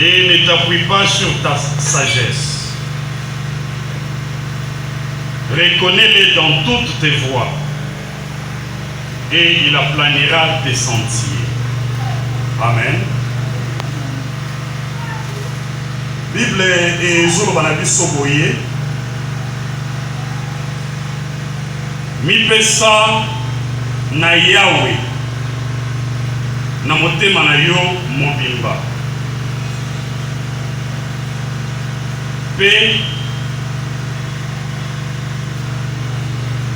et ne t'appuie pas sur ta sagesse. Reconnais-le dans toutes tes voies et il aplanira tes sentiers. Amen. Bible ezoloba na biso boye mipesa na Yawe na motema na yo mobimba pe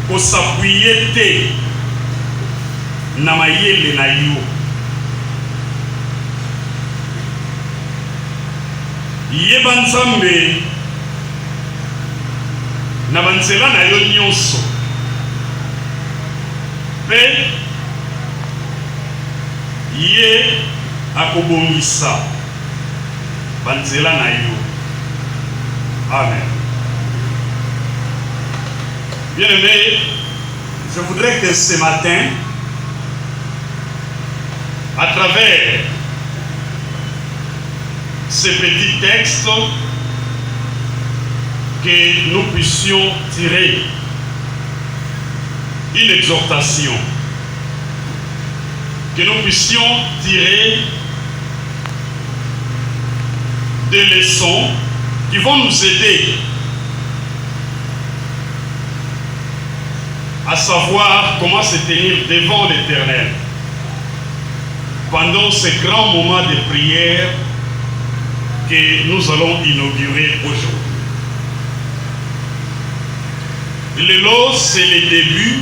kosapuye te na mayele na yo yeba Nzambe na banzela na yo nyonso pe ye akobongisa banzela na yo. Amen. Bien aimé, je voudrais que ce matin, à travers ces petits textes, que nous puissions tirer une exhortation, que nous puissions tirer des leçons qui vont nous aider à savoir comment se tenir devant l'Éternel pendant ce grand moment de prière que nous allons inaugurer aujourd'hui. Le lot, c'est le début.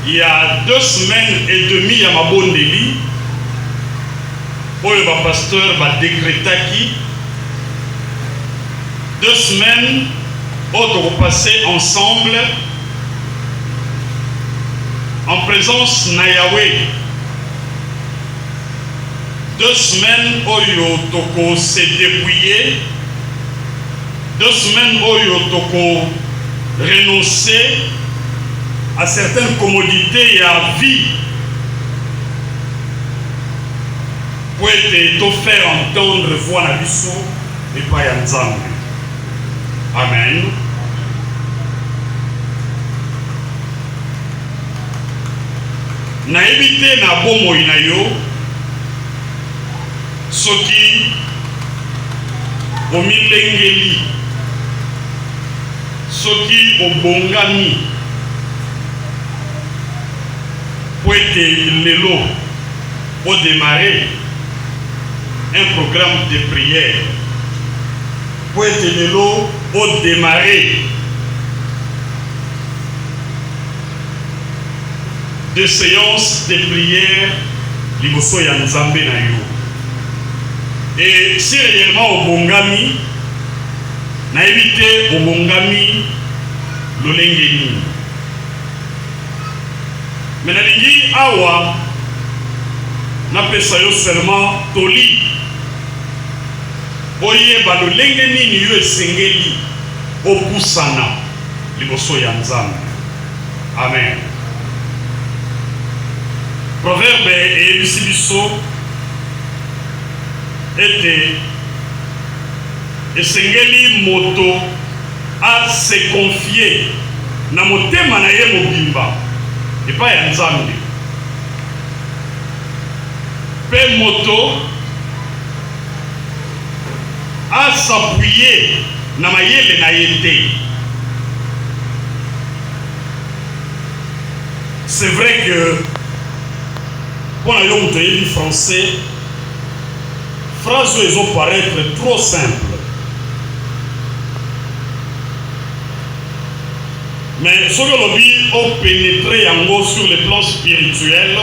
Il y a 2 semaines et demie à Mabondeli, où le pasteur va décréter qui 2 semaines où on va passer ensemble en présence de Yahweh. 2 semaines où on se dépouiller, 2 semaines où on renoncer à certaines commodités et à vie pour te faire entendre voix na biso et pas ya Nzambe. Amen. Na éviter na bomoi na yo soki omilengeli soki obongami pour être lelo pour démarrer un programme de prière, pour être lelo pour démarrer des séances de prière liboso ya Nzambe na yo. Et si réellement obongami na éviter obongami lolengeni. Mais nalingi awa na pesa yo seulement toli oye ba lolengeni ni yo esengeli opusana liboso ya Nzambe. Amen. Proverbe et biso était esengeli moto à se confier na motema na ye mobimba et pas ya Nzambe. Pe moto à s'appuyer na mayele na yete. C'est vrai que pour la langue de français, phrases ont paraître trop simples. Mais ce que l'on ont pénétré en gros sur le plan spirituel,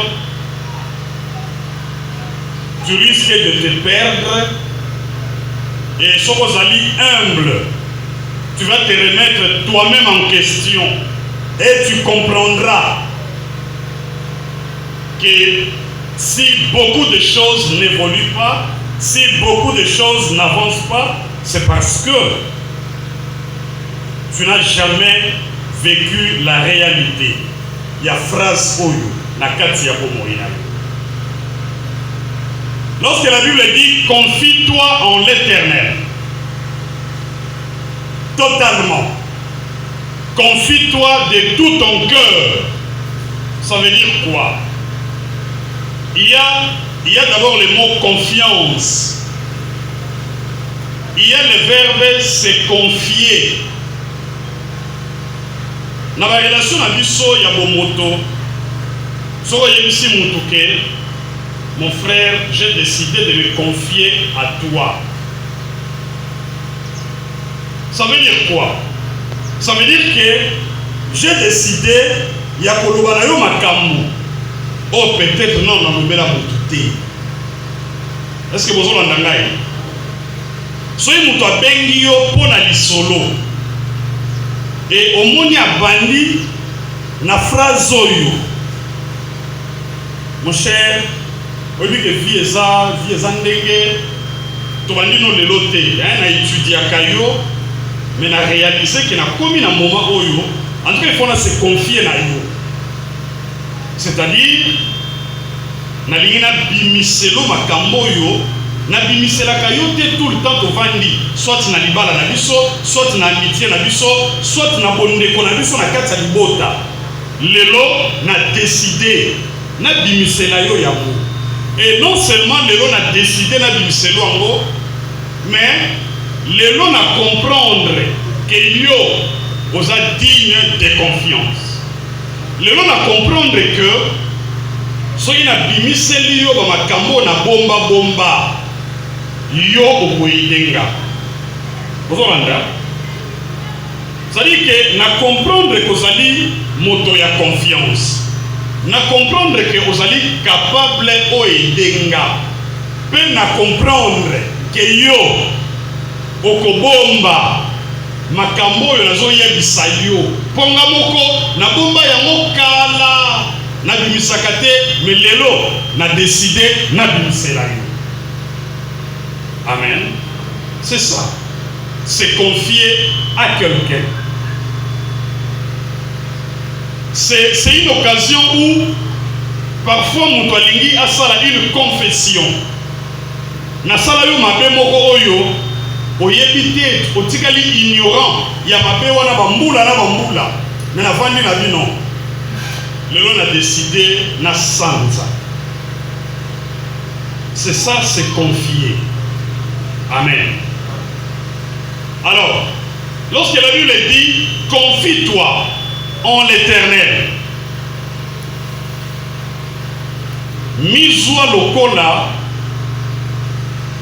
tu risques de te perdre. Et ce que vous allez humble, tu vas te remettre toi-même en question. Et tu comprendras que si beaucoup de choses n'évoluent pas, si beaucoup de choses n'avancent pas, c'est parce que tu n'as jamais vécu la réalité. Il y a phrase oyo na kati ya bomoi na yo. Lorsque la Bible dit confie-toi en l'Éternel, totalement, confie-toi de tout ton cœur, ça veut dire quoi? Il y a d'abord le mot confiance. Il y a le verbe se confier. Dans la relation à biso ya bomoto, so yemisi mutuke, mon frère, j'ai décidé de me confier à toi. Ça veut dire quoi? Ça veut dire que j'ai décidé ya koloba na yo makambo. Oh, peut-être non, on a nommé la moutouté. Est-ce que vous avez entendu? Soyez moutou à Bengio pour la solo. Et au moni a bandi na phrase oyo. Mon cher, au lieu que vie est ndenge, tu bandi non le lote. Il a étudié à Kayo, mais n'a réalisé qu'il a commis un moment oyo. En tout cas, il faut se confier na yo. C'est-à-dire, na lingina bimiselo makambo yo, na bimisela kayo te tout le temps tovandi, soit na libala na biso, soit na amitié na biso, soit na bondeko na biso na kati ya libota. Lelo na décidé na bimisela yo yango. Et non seulement lelo na décidé na bimiselo yango, mais lelo na comprendre que yo osa digne de confiance. Lelo na comprendre que soki na bimiseli yo ba makambo na bomba bomba yo okoyidenga. Bozolanda? C'est-à-dire que na comprendre que ozali moto ya confiance. Na comprendre que ozali capable oyidenga. Pe na comprendre que yo okobomba makambo oyo nazoyebisa yo ponga moko na bomba yango kala na bimisaka te, mais lelo na décidé na bimisela yo. Amen. C'est ça. C'est confier à quelqu'un. C'est une occasion où parfois mon toalingi a sala une confession. Na sala yo mabe moko oyo oyebite otikali ignorant ya mabe wana bambula mais na vandi na bino lelo na décidé na sanza. C'est ça, c'est confier. Amen. Alors, lorsque la Bible dit confie-toi en l'Éternel, mizwa lokola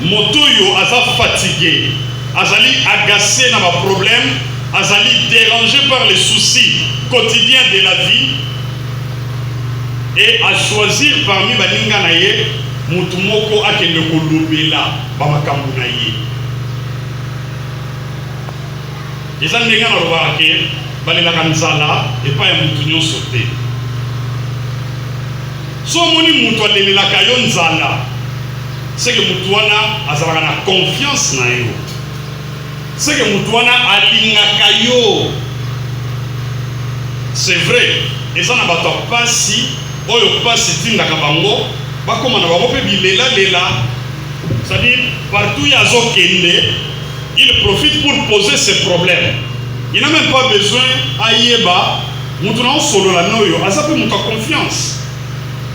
motoyo aza fatigué, azali agacé dans ma problème, azali dérangé par les soucis quotidiens de la vie, et à choisir parmi baninga na ye mutu moko akende kolobela ba makambo na ye. Eza ndenge na lobaka ke balelaka nzala epai ya mutu nyonso te. So omoni mutu alelelaka yo nzala, c'est que mutu wana azalaka na confiance na yo, c'est que mutu wana alingaka yo. C'est vrai, eza na bato ya pasi oyo pasi tindaka bango bakoma na bango mpe bilela lela. C'est-à-dire partout ya azokende, il profite pour poser ses problèmes. Il n'a même pas besoin ayeba mutu na osolola noyo aza mpe mutu a confiance.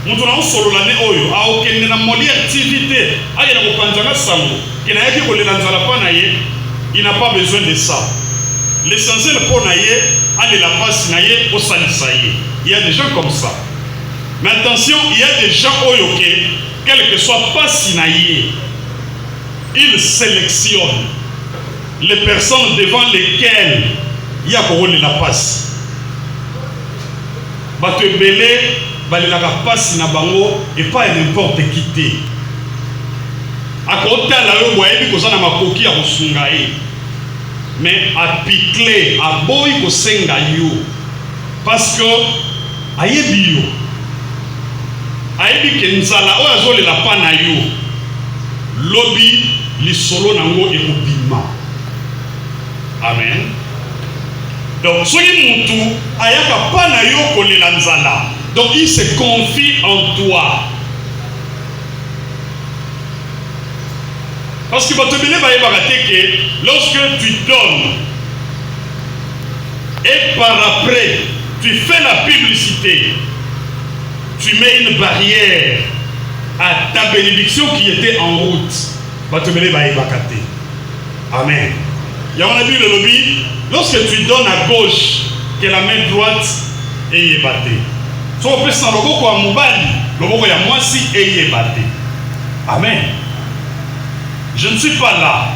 Mutu na osolola ne oyo aokende na moli activité ayela kopanzaka sango kena yaki kolela nzala pa na ye, il n'a pas besoin de ça. L'essentiel pour na ye alela pasi na ye osalisa ye. Il y a des gens comme ça. Mais attention, il y a des gens oyoke, quel que soit pasi na ye, ils sélectionnent les personnes devant lesquelles il y a pour la passe. Bato ebele balelaka pasi na bango et pas n'importe qui te. Akotala yo boyebi kozana makoki ya kosunga ye. Mais apikle aboyi kosenga yo parce que ayebi yo. Ayebi ke nzala oyo azolela pa na yo lobi lisolo nango ekobima. Amen. Donc soki mutu ayaka pa na yo kolela nzala, donc il se confie en toi. Parce que lorsque tu donnes et par après tu fais la publicité, tu mets une barrière à ta bénédiction qui était en route. Amen. Il y a on a dit le lobby, lorsque tu donnes à gauche, que la main droite est battée. Si on peut s'en logo à Moubali, logo ya moi si est batté. Amen. Je ne suis pas là.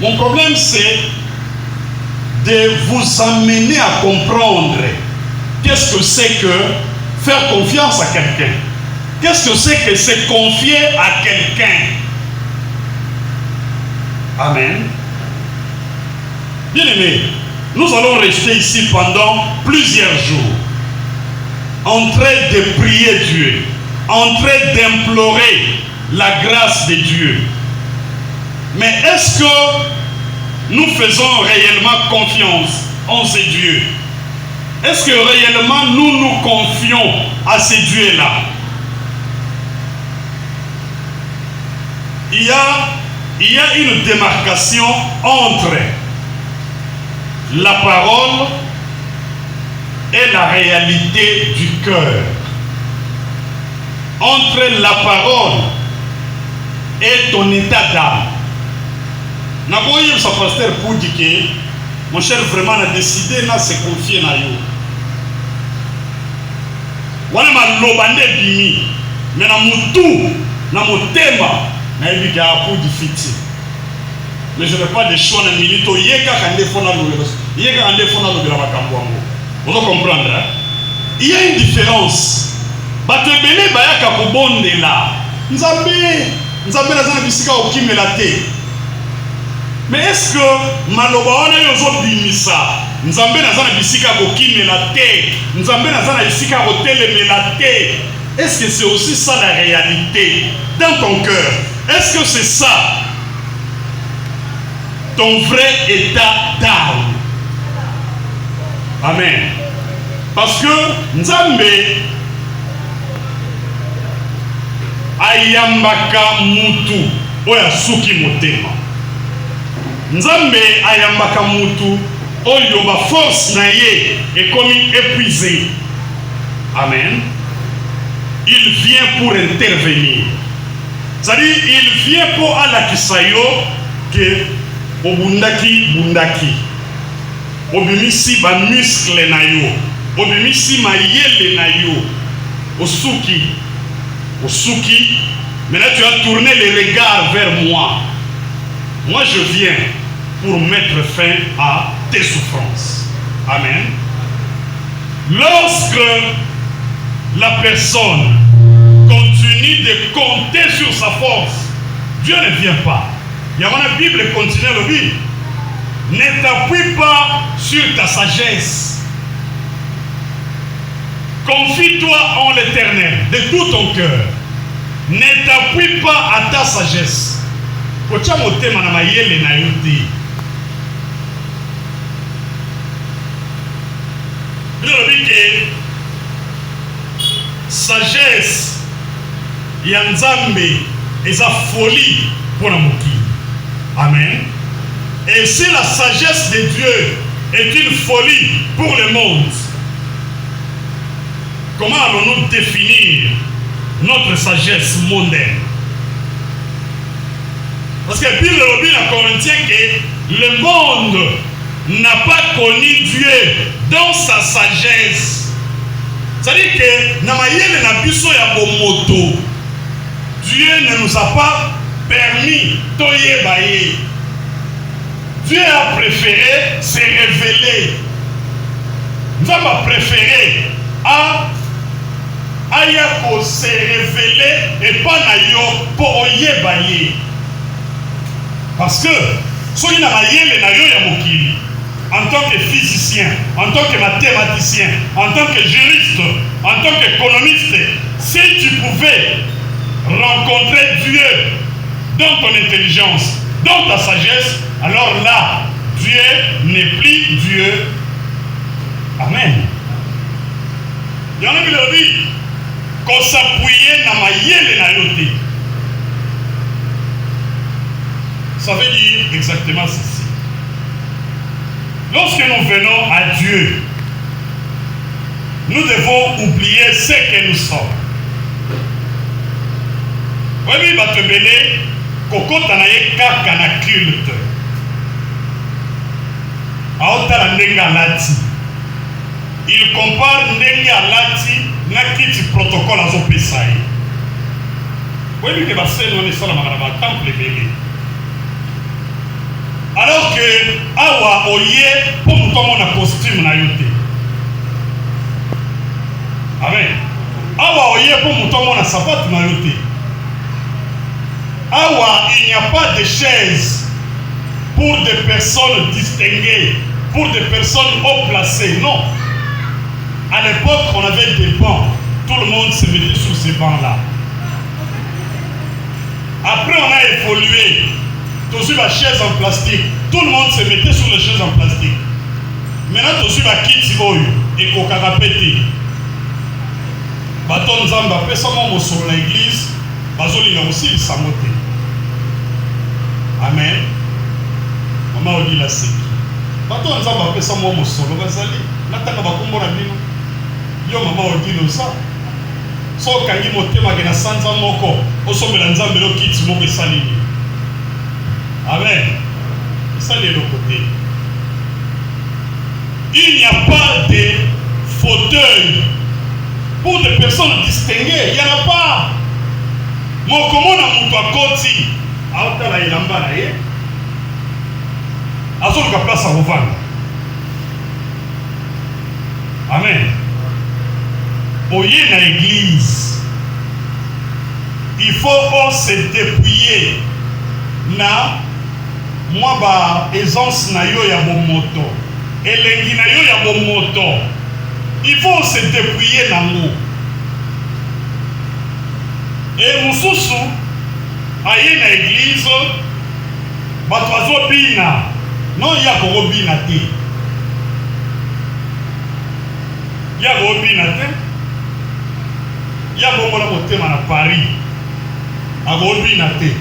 Mon problème c'est de vous amener à comprendre qu'est-ce que c'est que faire confiance à quelqu'un. Qu'est-ce que c'est que se confier à quelqu'un. Amen. Bien aimé, nous allons rester ici pendant plusieurs jours en train de prier Dieu, en train d'implorer la grâce de Dieu. Mais est-ce que nous faisons réellement confiance en ce Dieu? Est-ce que réellement nous nous confions à ce Dieu-là? Il y a une démarcation entre la parole et la réalité du cœur. Entre la parole et ton état d'âme. Naboye sa pasteur pour dire que mon cher vraiment a décidé de se confier à yo. Wana malobande bimi, mais na mutu, na motema, na ebika pour difficile. Mais je n'ai pas de choix na milito yeka kande fona lobela. Yeka kande fona lobela bakambwango. Vous comprenez, hein? Il y a une différence. Bato ebele bayaka kobondela. Nzambe nazana bisika okimela te. Mais est-ce que maloba wana yozo bimisa? Nzambe nazana bisika okimela te. Nzambe nazana bisika otelemela te. Est-ce que c'est aussi ça la réalité dans ton cœur? Est-ce que c'est ça ton vrai état d'âme? Amen. Parce que Nzambe ayambaka mutu oya suki motema. Nzambe ayambaka mutu oyo ba force na ye est comme épuisé. Amen. Il vient pour intervenir. C'est-à-dire il vient pour alakisayo que bundaki. Obimisi ba muscle na yo, obimisi ma yele na yo, osuki, maintenant tu as tourné les regards vers moi. Moi je viens pour mettre fin à tes souffrances. Amen. Lorsque la personne continue de compter sur sa force, Dieu ne vient pas. Il y a la Bible continue le dire. Ne t'appuie pas sur ta sagesse. Confie-toi en l'Éternel de tout ton cœur. Ne t'appuie pas à ta sagesse. Sagesse Yanzambe et sa folie pour la mokili. Amen. Et si la sagesse de Dieu est une folie pour le monde, comment allons-nous définir notre sagesse mondaine? Parce que la Bible dit dans Corinthiens que le monde n'a pas connu Dieu dans sa sagesse. C'est-à-dire que namayele na biso ya bomoto, Dieu ne nous a pas permis toyebaye. Dieu a préféré se révéler. Nous avons préféré à se révéler et pas nayo pour oyebaye. Parce que si on a yele en tant que physicien, en tant que mathématicien, en tant que juriste, en tant qu'économiste, si tu pouvais rencontrer Dieu dans ton intelligence, dans ta sagesse, alors là, Dieu n'est plus Dieu. Amen. Il y en a qui le disent, qu'on s'appuyait dans ma yele na yote. exactement ceci. Lorsque nous venons à Dieu, nous devons oublier ce que nous sommes. Oui, batebele kokota na ye kaka na culte. Aotala ndenge alati. Il compare ndenge alati na kiti protocole azopesa ye. Oui, que baseno ne sala makana temple bele. Alors que awa oye pour mutomona costume na yote. Amen. Awa oye pour mutomona sapato na yote. Awa, il n'y a pas de chaise pour des personnes distinguées, pour des personnes haut placées. Non. À l'époque, on avait des bancs. Tout le monde se mettait sur ces bancs-là. Après, on a évolué. Tous la chaise en plastique. Tout le monde se mettait sur les chaises en plastique. Maintenant, tous la kiti boyo et kokarapeti. Baton Zamba, personne sur l'église. Bazoli na aussi le samote. Amen. Maman odi la seki. Baton Zamba pesa mo solo bazali. Nataka bakombo na bino. Yo mama odi no sa. So kangi motema ke na sanza moko. Osombela Nzambe lo kiti moko esalini. Amen. Ça c'est le côté. Il n'y a pas de fauteuil pour des personnes distinguées. Il n'y en a pas. Mon commande à mon toit côté. Aota la ilamba na ye. Azo le place à revendre. Amen. Oye na église. Il faut se dépouiller na moi ba aisance na yo ya moto elengi na yo ya moto. Il faut se dépouiller na mo et mususu aye na église bato azobina non ya kobina te ya kobina te ya bomona motema na Paris agobina te.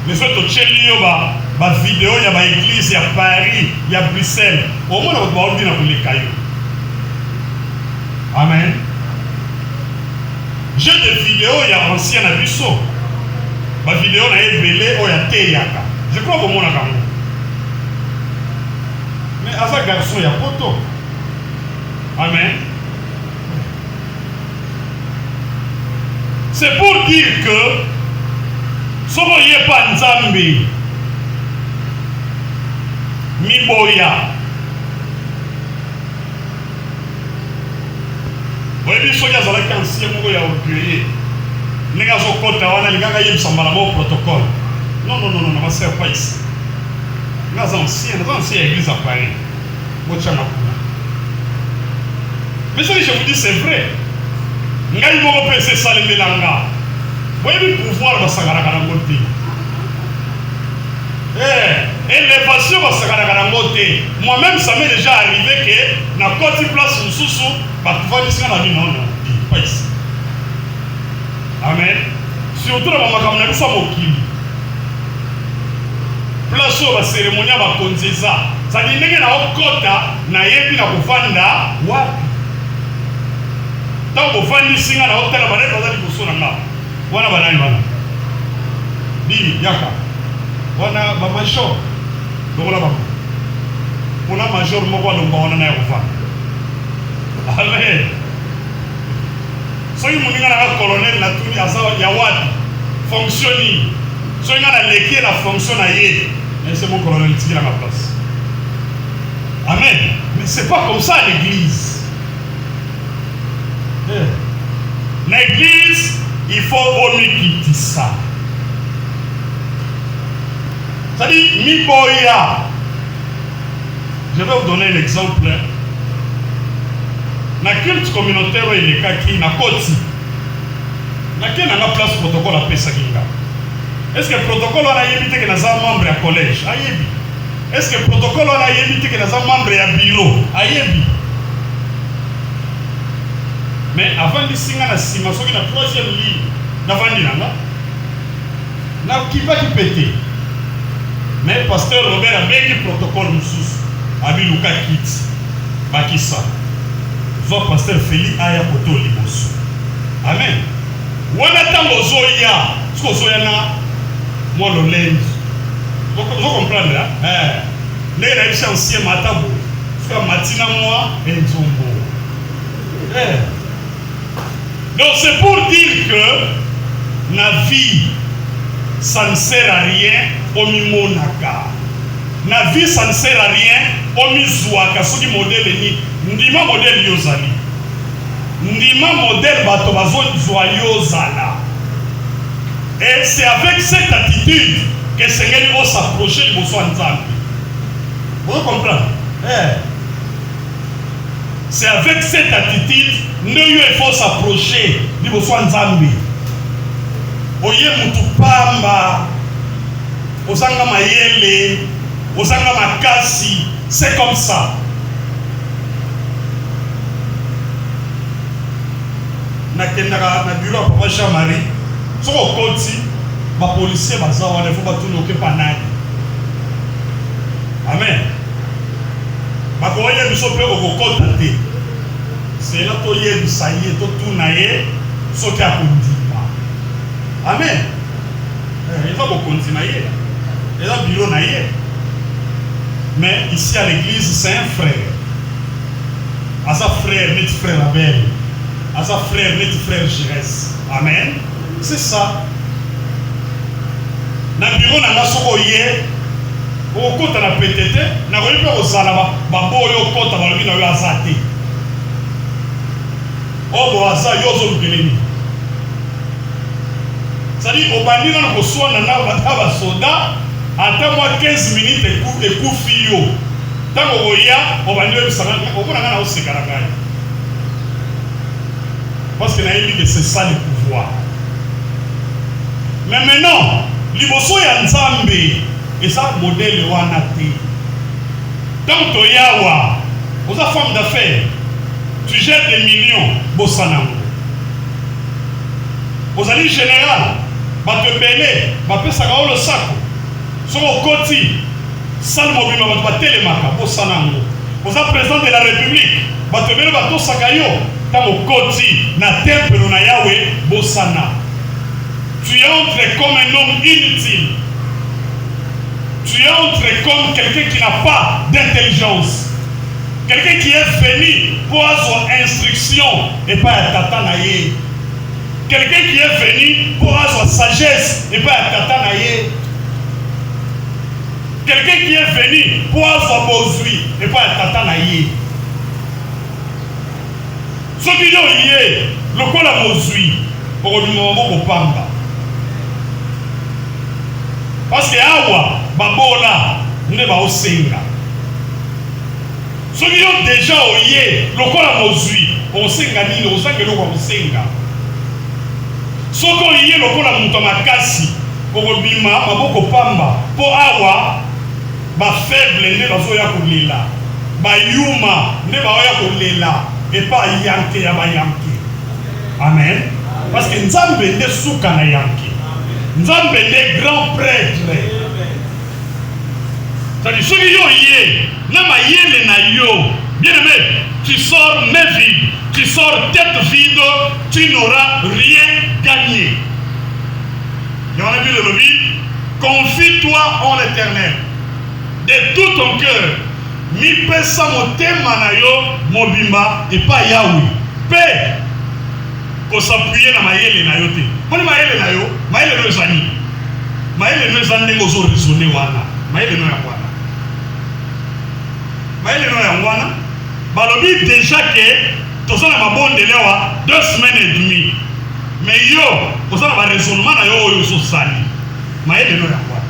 Mais ce que tu as ba vidéo ya ba église ya Paris ya Bruxelles au moins on va dire les cailloux. Amen. J'ai des vidéos ya ancien na biso ba vidéo na ebele o ya teyaka. Je crois que mon akango. Mais asa garçon ya poto. Amen. C'est pour dire que somo ye pa Nzambe miboya oyebi soki azalaki ancien moko ya orgueilleux ndenge azokota wana lingaka yebisa mbala moko protocole. Non, ne ma sert pas ici. Naza ancien ya église à Paris botianga kuna. Mais ce que je vous dis c'est vrai. Ngai moko pe se salemelanga. Voyez le pouvoir de Sagarakarangote. Élévation de Sagarakarangote. Moi-même, ça m'est déjà arrivé que na côté place où sous pas pouvoir dire ça non, pas ici. Amen. Surtout dans ma caméra, nous sommes au Kili. Place où la cérémonie va conduire ça. Ça dit que na okota na yebi na kufanda wapi. Tant kufandi singa na hôtel na bana bazali kusona nga. Wana banani wana dini yaka wana ba major dokola ba kuna major moko alomba wana na yakufa. Amen. So yi muninga na colonel na tuni asa ya wadi fonctionning so yi na leki la fonction na ye mais c'est mon colonel qui a ma place. Amen. Mais c'est pas comme ça l'église. L'église il faut quitter ça. C'est-à-dire, miboya. Je vais vous donner un exemple. Na culte communautaire il est kaki na koti. Na qui n'a place protocole à Pesakinga. Est-ce que le protocole a évité que nous membre à collège? Est-ce que le protocole a évité que nous membre à bureau? Mais avant de signer la simation, la troisième ligne, n'avant de n'a qui va qui péter. Mais pasteur Robert a bien le protocole moussous. Abi Luka Kit. Bakissa. Soit pasteur Félix Aya Koto Liboso. Amen. Wana tango zoya. Ce que zoya na. Moi le lend. Vous comprenez hein? Les réussis anciens matabo. Parce que matina moi et nzombo. Donc c'est pour dire que la vie, ça ne sert à rien au mimonaka. La vie, ça ne sert à rien au mizouaka. Ce qui modèle ni ndima modèle yozali. Ndima modèle batobazo yozala. Et c'est avec cette attitude que Seigneur va s'approcher de besoin de Nzambi. Vous comprenez? C'est avec cette attitude qu'il faut s'approcher du besoin de Nzambi. Oye mutupamba, osanga mayele, osanga makasi, c'est comme ça. Nakendaka na bureau à Papa Jean-Marie, soko koti, ba policier bazawa ne faut pas tout noker panani. Amen. Bakoye biso pe okokota te. C'est là to ye bisaye to tunaye soki akondima. Amen. Il va continuer. Il y a un bureau naïe. Mais ici à l'église, c'est un frère. À sa frère, notre frère Abel. À sa frère, notre frère Jérès. Amen. C'est ça. Dans le bureau, on a sokoye. Au côté de la PTT, on a eu peur au salama. Baboyo côté de la vie, on a eu azate. Oh, bon, ça, yozo l'ubeleni. C'est-à-dire, au bandit, on a reçu un soldat, attends moi 15 minutes et coup fio. Tant qu'on voit, on va dire, on va aussi caractère. Parce qu'il a dit que c'est ça le pouvoir. Mais maintenant, l'Iboso ya Nzambe, et ça, modèle Wanate. Tant que Yawa, aux femmes d'affaires, tu jettes des millions, Bossanango. Aux alliés généraux, bato belé, bape sakao le sako. Soko koti, sal mobile bato telemaka, Bossanango. Aux président de la République, bato belé bato sakayo, tamo koti, na temple na Yahweh, Bossana. Tu entres comme un homme inutile. Tu entres comme quelqu'un qui n'a pas d'intelligence. Quelqu'un qui est venu pour avoir instruction et pas être tatanaye. Quelqu'un qui est venu pour avoir sagesse et pas être tatanaye. Quelqu'un qui est venu pour avoir bozui et pas être tatanaye. Ce qui est lié, le quoi la bozui, pour le moment au pamba. Parce que awa, babola, ne va au senga. Ceux qui ont déjà ouïe, le corps a mozui, on sait gagner, on sait que l'on va senga. Ceux qui ont ouïe, le corps a mutamakasi, pour bima, maboko pamba, pour awa, ba faible ne va zoya kulela, ba yuma ne va oya kulela, et pas yanke ya ba yanke. Amen. Parce que Nzambe ne souka na yanke. Nzambe ne grand prêtre. C'est-à-dire, ceux qui ont yé, bien aimé, tu sors main vide, tu sors tête vide, tu n'auras rien gagné. Et on a vu le lobby, confie-toi en l'Éternel, de tout ton cœur, mi pesa motema na yo, mobimba, et pas Yahweh. Paix, qu'on s'appuie na maïele na yo te. Quand maïele na yo, maïele no zani. Maïele no zani ngozo raisonner wana. Maïele no ya wana. Maïele no ya wana. Balobi déjà que tous on a ma bonne délai 2 semaines et demie. Mais yo, tous on a un raisonnement na yo so sali. Maïele no ya wana.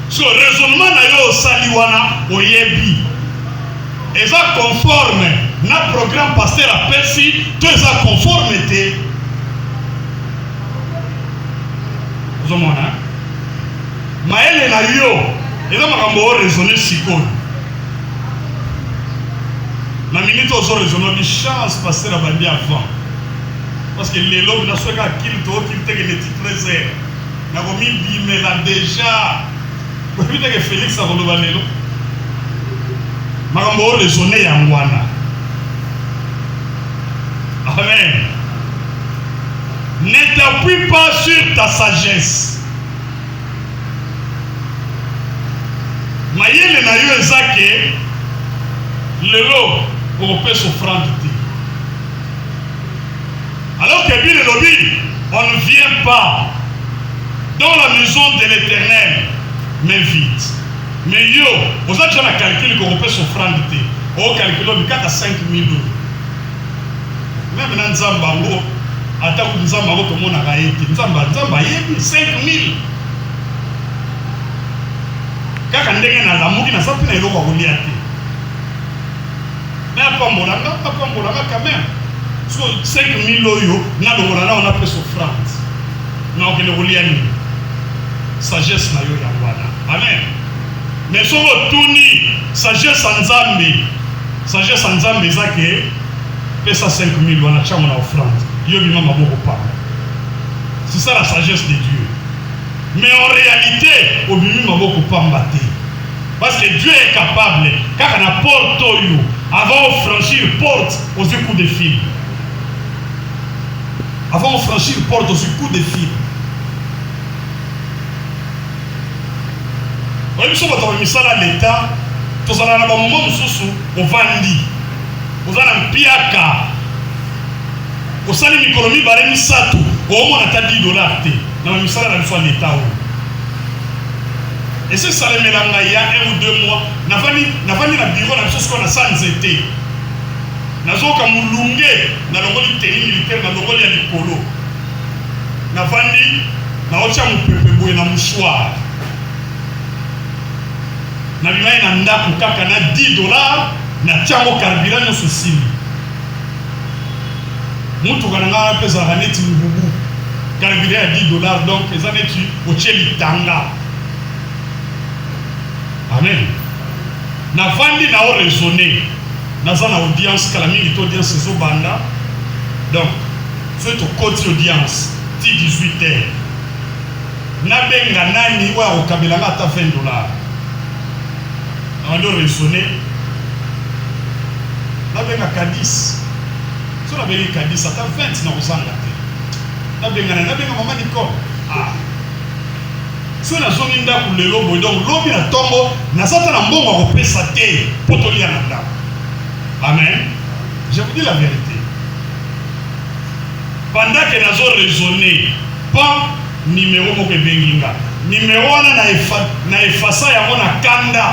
So raisonnement na yo sali wana oyebi. Et ça conforme na programme pasteur à Persi, tout ça conformité. Vous comprenez? Maëlle na yo, et là on raisonner siko. La minute où on raisonne, une chance pasteur à bandi avant. Parce que les lobes n'a soit qu'à qu'il te que les titres réserves. N'a pas mis mais là déjà Vous avez Félix a relevé l'eau. Marambo le sonné yangwana. Amen. Ne t'appuie pas sur ta sagesse. Mayele na yo ezake lelo pour payer offrande. Alors que bien le lobby, on ne vient pas dans la maison de l'Éternel, mais vite. Mais yo, vous avez déjà calculé qu'on peut s'offrande. On calcule de 4 à 5 000 euros. Même dans Nzambango, attends que Nzambango tout le monde a gagné. Nzamba 5 000. Quand on est dans la mouille, on a sorti les lois à Goliath. Mais à pas Molanga quand même. Sur 5 000 euros, on a pris s'offrande. Non, on a Goliath. Sagesse na yo yangwana. Amen. Mais si on retourne, sagesse en Zambie, Zake, paie ça 5 000, on a tcha mon offrande. Yo bima maboko pa. C'est ça la sagesse de Dieu. Mais en réalité, au bimi maboko pa mbate. Parce que Dieu est capable, quand on a porte yo, avant de franchir porte aux coups de fil. Avant de franchir porte aux coups de fil. Nous sommes dans l'État, nous avons un moment où on vandi. Nous avons un piaka. Nous avons une économie qui est satou. Nous avons $10. Nous avons l'État. Et c'est ça, il y a 1 ou 2 mois. Nous avons un bureau qu'on a sans été. Nous avons un moulungé, nous avons un tenue militaire, nous avons un licolo. Nous avons un peuple, nous avons un mouchoir. Na bimai na ndaku kaka na $10 na tiamo carburant sur sili. Mutu kananga pesa haneti mbubu. Carburant à $10 donc les années tu ocheli tanga. Amen. Na vandi na o raisonner. Na zana audience kala mingi to audience zo banda. Donc c'est au côté audience ti 18h. Na benga nani wa okabelanga ata $20. On doit raisonner. On a bien Cadiz. Si on a bien Cadiz, ça t'a 20 dans le sang. On a bien maman Nicole. Ah. Si on a zone d'inda pour le lobo, donc l'obi na tombo, na sata na mbongo à repérer sa terre pour te lire là. Amen. Je vous dis la vérité. Pendant que nous avons raisonné, pas numéro moke benginga. Numéro na efasa ya mona kanda.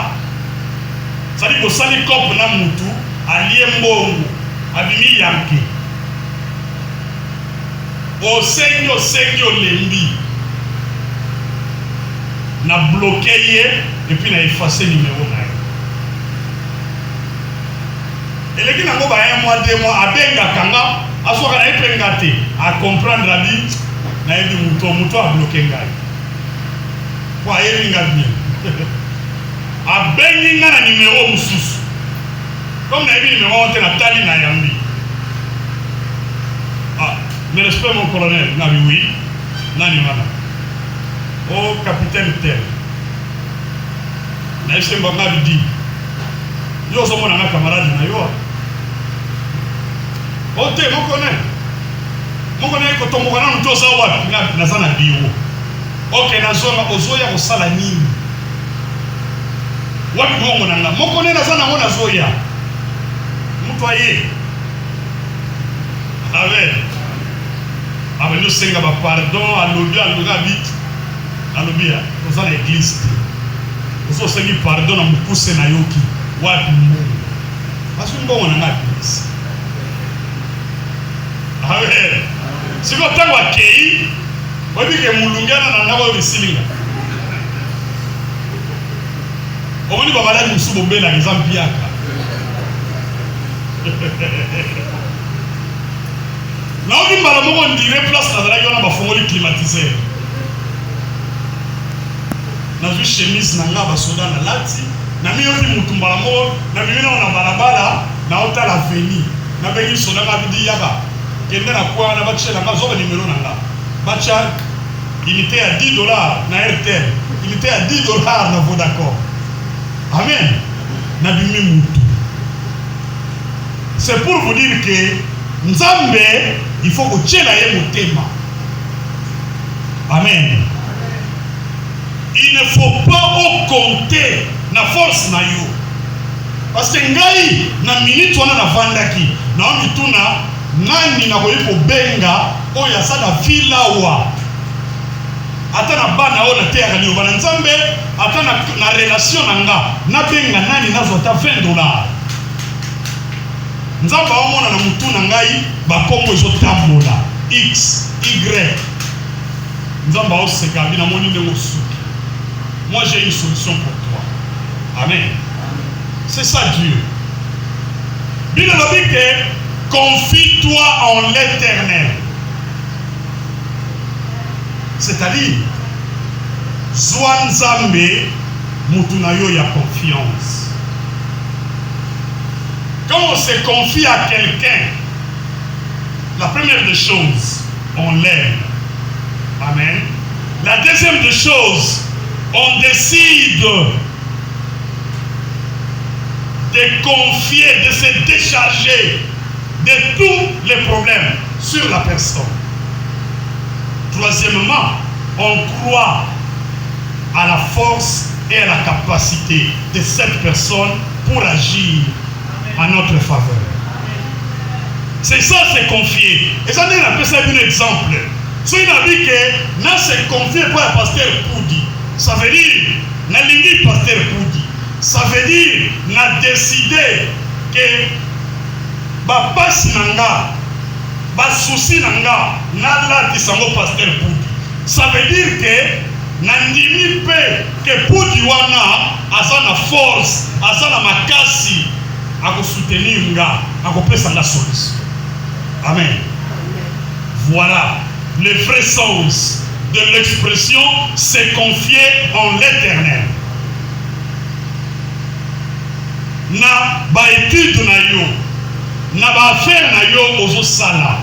C'est-à-dire que ça les copes na mutu allié mbongo abimi yanki o senyo lembi na bloqué et puis na effacé numéro na et les qui n'ont pas 1 mois 2 mois abenga kanga asoka na epengate à comprendre la vie na ebi muto a bloqué ngai kwa yeli ngabia a bengi na numéro mususu comme na ebi numéro on te na tali na yambi. Ah, mais respect mon colonel nabi oui nani wana oh capitaine tel na ese mbanga bidi yo so mona na camarade na yo o te mokone ko tomoka na nto sa wapi na sana biwo ok na zona ozoya ko sala nini wapi bongo nanga mokone na sana ngona zoya mtu aye avec nous senga ba pardon alobi bit alobia ozana église ozo sengi pardon na mukuse na yoki wapi mbongo parce que mbongo nanga église si vous avez un pays, vous avez dit que vous avez un pays. Vous avez dit que vous avez un pays. Vous avez dit que place dans la climatisée. Vous avez chemise dans la soda na lati. Vous avez dit que vous avez l'avenir. Vous avez dit que kende na kwa na bacha na mazoba numéro nanga bacha Il était à 10 dollars na RTL. Il était à 10 dollars na Vodacom. Amen. Na bimi mutu. C'est pour vous dire que Nzambe, il faut que tu aies mon thème. Amen. Il ne faut pas compter na force na yo. Parce que ngai na minute wana na vandaki na mituna nani na koyiko benga oya sada filawa. Ata na bana o na terre ni obana Nzambe ata na relation nanga na benga nani nazo ta 20 dollars. Nzambe omona na mutuna ngai ba kombo zo tambola X Y. Nzambe o seka bina moni ndengo suki. Moi j'ai une solution pour toi. Amen. C'est ça Dieu. Bible dit que confie-toi en l'Éternel. C'est-à-dire, Zwan Zambé, Mutunayo y a confiance. Quand on se confie à quelqu'un, la première des choses, on l'aime. Amen. La deuxième des choses, on décide de confier, de se décharger de tous les problèmes sur la personne. Troisièmement, on croit à la force et à la capacité de cette personne pour agir en notre faveur. C'est ça, c'est confier. Et ça, on appelle ça un exemple. Si on a dit que n'a se confier pour le pasteur Poudi, ça veut dire, n'a l'ingé pasteur Poudi. Ça veut dire, n'a décidé que ba passe nanga, ba souci nanga, n'a la disango pasteur Poudi. Ça veut dire que n'a ndimi pe que Poudi wana asa na force, asa na makasi, à soutenir nga, à pesa la solution. Amen. Voilà le vrai sens de l'expression se confier en l'Éternel. Na ba étude na yo, na ba affaire na yo ozo sala,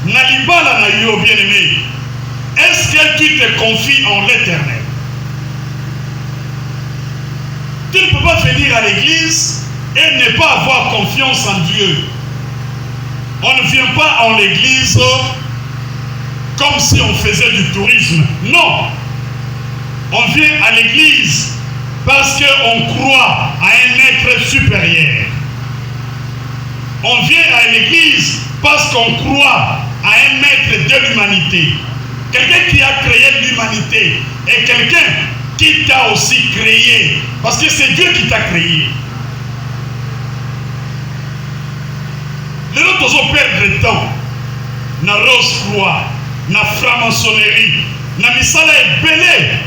na libala na yo bien-aimé. Est-ce que tu te confies en l'Éternel? Tu ne peux pas venir à l'église et ne pas avoir confiance en Dieu. On ne vient pas en l'église comme si on faisait du tourisme. Non. On vient à l'église parce qu'on croit à un être supérieur. On vient à l'église parce qu'on croit à un maître de l'humanité. Quelqu'un qui a créé l'humanité et quelqu'un qui t'a aussi créé. Parce que c'est Dieu qui t'a créé. Les autres ont perdu le temps. Na Rose-Croix, na franc-maçonnerie, na misala ebele,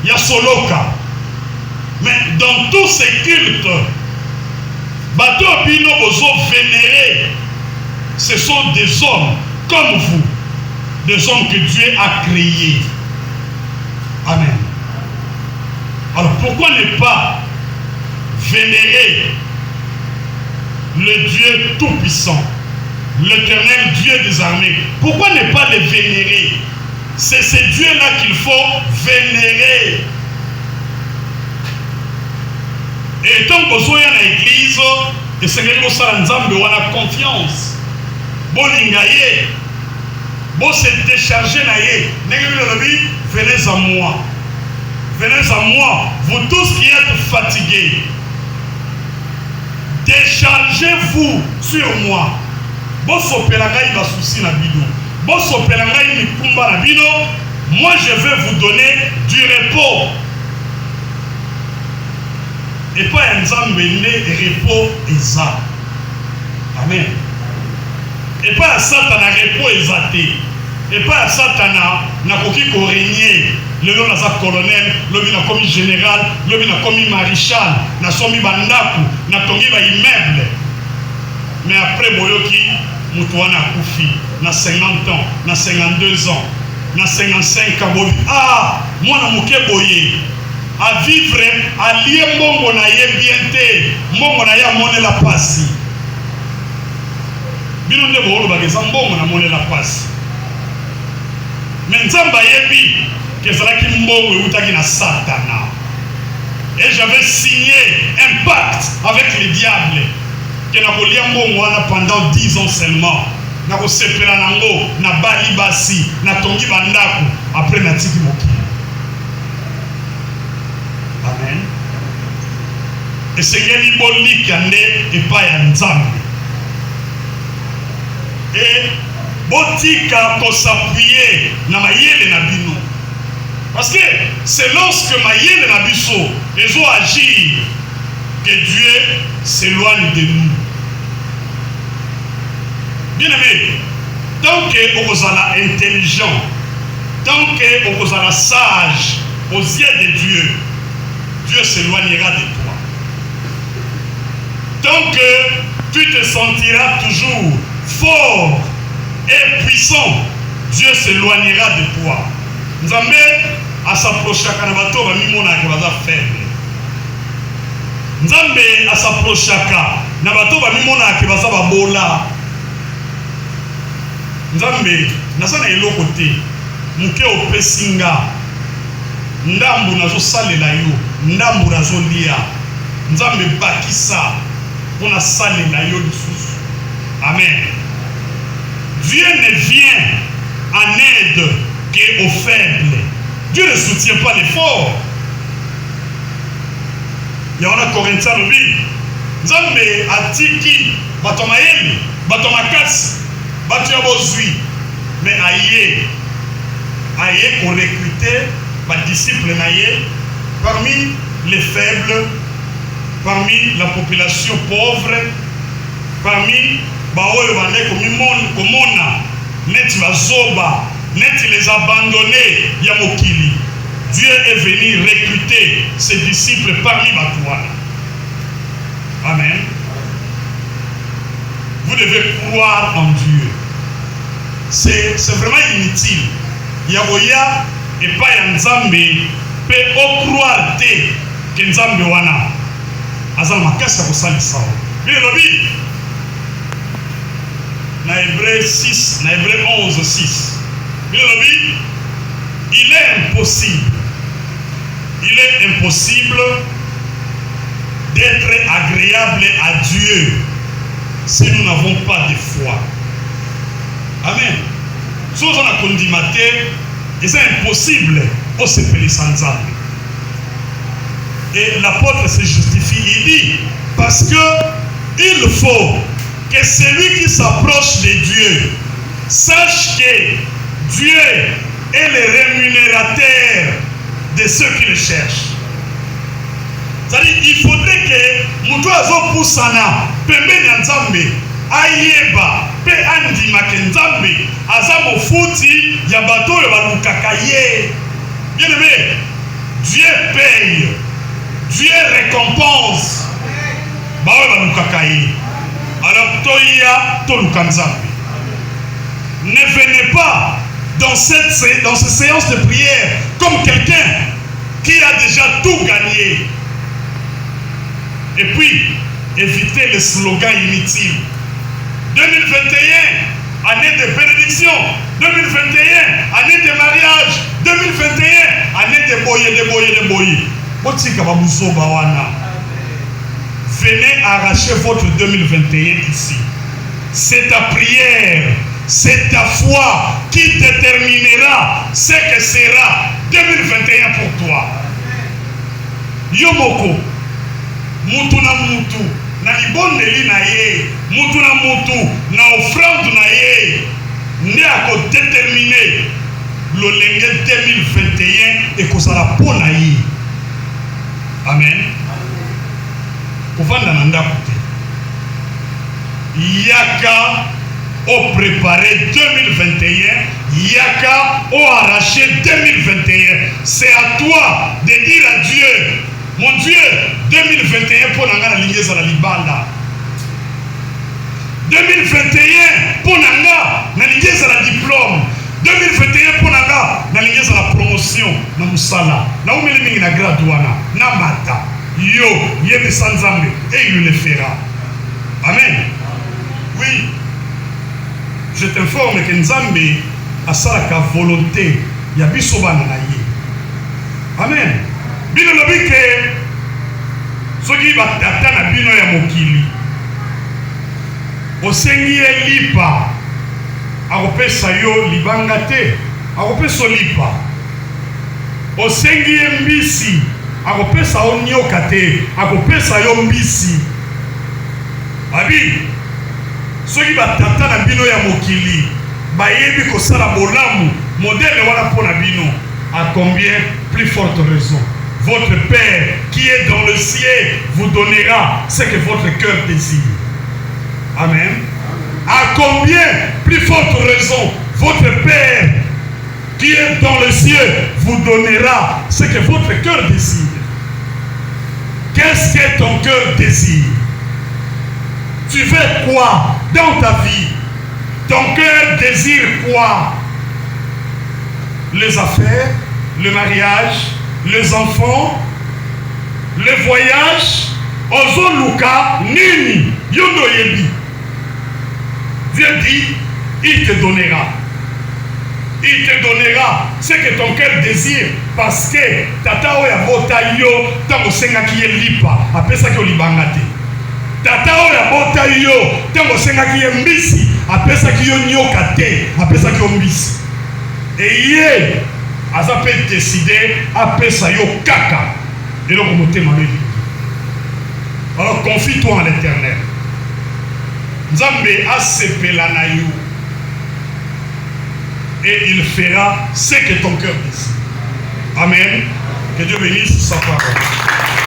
ya soloka. Mais dans tous ces cultes, bato bino bozo vénérés, ce sont des hommes comme vous, des hommes que Dieu a créés. Amen. Alors pourquoi ne pas vénérer le Dieu tout-puissant, l'Éternel Dieu des armées? Pourquoi ne pas le vénérer? C'est ce Dieu-là qu'il faut vénérer. Et tant que vous êtes dans l'église, et c'est que vous avez confiance. Bon lingaye, bon se décharger naye. Venez à moi. Venez à moi, vous tous qui êtes fatigués. Déchargez-vous sur moi. Bon sopelangai va souci na bino. Bon sopelangai mi kumba na bino. Moi je vais vous donner du repos. Et pas un Nzambe repos eza. Amen. Et pas un Satan repos ezate. Et pas un Satan na koki ko régner. Le nom na colonel, le na commis général, le na commis maréchal, na somi bandaku, na tongi ba immeuble. Mais après boyoki mutuana kufi na 50 ans, na 52 ans, na 55 ans. Ah, moi na muke boye. À vivre, à lier mon monaye bienté, mon monaye a monnaie la passe. Bino ne bolo bageza mon na monnaie la passe. Mais nzamba yebi que zalaki mbongo eutaki na Satana. Et j'avais signé un pacte avec le diable que na kolia mbongo wana pendant 10 ans seulement. Na kosepela nango na bali basi na tongi bandako après na tiki mokili. Amen. Et sengeli boliki ande epa ya nzambe. Et botika ko s'appuyer na mayele na bino. Parce que c'est lorsque mayele na biso les ont agi que Dieu s'éloigne de nous. Bien aimé, tant que vous êtes intelligent, tant que vous êtes sage aux yeux de Dieu, Dieu s'éloignera de toi. Tant que tu te sentiras toujours fort et puissant, Dieu s'éloignera de toi. Nzambe a s'approché à Kanabato, va mimona qui va faible. Nzambe a s'approché à Nabato, va mimona qui va bola. Nzambe nasa na eloko te muke opesinga ndambu nazo salela yo ndambu nazo lia Nzambe bakisa pona salela yo lisusu. Amen. Dieu ne vient en aide qu'aux faibles. Dieu ne soutient pas les forts. Il y a un Corinthien lui. Nzambe atiki batomayeli batomakasi batu ya bozui, mais aïe pour recruter les disciples parmi les faibles, parmi la population pauvre, parmi baoyo bande komona neti bazoba neti les abandonnés ya mokili. Dieu est venu recruter ses disciples parmi batuana. Amen. Vous devez croire en Dieu. C'est vraiment inutile. Yagoya et pas Nzambe peut croire que Nzambe wana azal makasa ko salisa. Bien lobi. Na Hébreu 6, na Hébreu 11 6. Bien lobi. Il est impossible d'être agréable à Dieu si nous n'avons pas de foi. Amen. Si on a condimaté, c'est impossible au s'appeler sans Nzambe. Et l'apôtre se justifie, il dit, parce que il faut que celui qui s'approche de Dieu sache que Dieu est le rémunérateur de ceux qui le cherchent. C'est-à-dire, il faudrait que Moutou Azo Poussana, Pembeni Nzambe, Ayeba, Pe Andi Makenzambe, Azamo Fouti, Yabato Yabalukakaye. Bien aimé, Dieu paye, Dieu récompense. Bawe Balukakaye. Alors, Toya Tolukanzambe. Ne venez pas dans cette séance de prière comme quelqu'un qui a déjà tout gagné. Et puis, évitez les slogans inutiles. 2021, année de bénédiction. 2021, année de mariage. 2021, année de boye. Venez arracher votre 2021 ici. C'est ta prière, c'est ta foi qui déterminera ce que sera 2021 pour toi. Yomoko. Mutu na mutu na libondeli na ye, mutu na mutu na offrande na ye, ne ako déterminer l'olenge 2021 et kozala pona ye. Amen. Kovanda na ndako te. Yaka au préparer 2021, yaka au arracher 2021. C'est à toi de dire à Dieu, mon Dieu, 2021 pour nanga na lingeza la libanda. 2021 pour nanga na lingeza la diplôme. 2021 pour nanga na lingeza la promotion na musala. Na umeli mingi na graduana na mata. Yo, yebe sanzambe et il le fera. Amen. Oui. Je t'informe que Nzambe asalaka volonté ya biso bana na ye. Amen. Bino lobi ke soki batata na bino ya mokili osengi ye lipa akopesa yo libanga te, akopesa yo lipa. Osengi ye mbisi akopesa yo nyoka te, akopesa yo mbisi. Abi soki batata na bino ya mokili bayebi kosala bolamu modèle wana pona bino, à combien plus forte raison votre Père qui est dans le ciel vous donnera ce que votre cœur désire. Amen. À combien plus forte raison votre Père qui est dans le ciel vous donnera ce que votre cœur désire. Qu'est-ce que ton cœur désire? Tu veux quoi dans ta vie? Ton cœur désire quoi? Les affaires, le mariage, les enfants, le voyage, Ozoluka, Nini, Yondo Yebi. Dieu dit, il te donnera. Il te donnera ce que ton cœur désire, parce que tata oya bota yo tango senga ki ye lipa apesa ki olibanga te. Tata oya bota yo tango senga ki ye mbisi apesa ki yo nyoka te, apesa ki yo mbisi. Et ye aza pe décider apesa yo kaka eloko motema levi. Alors confie-toi en l'Éternel. Nzambe asepela na yo. Et il fera ce que ton cœur désire. Amen. Que Dieu bénisse sa parole.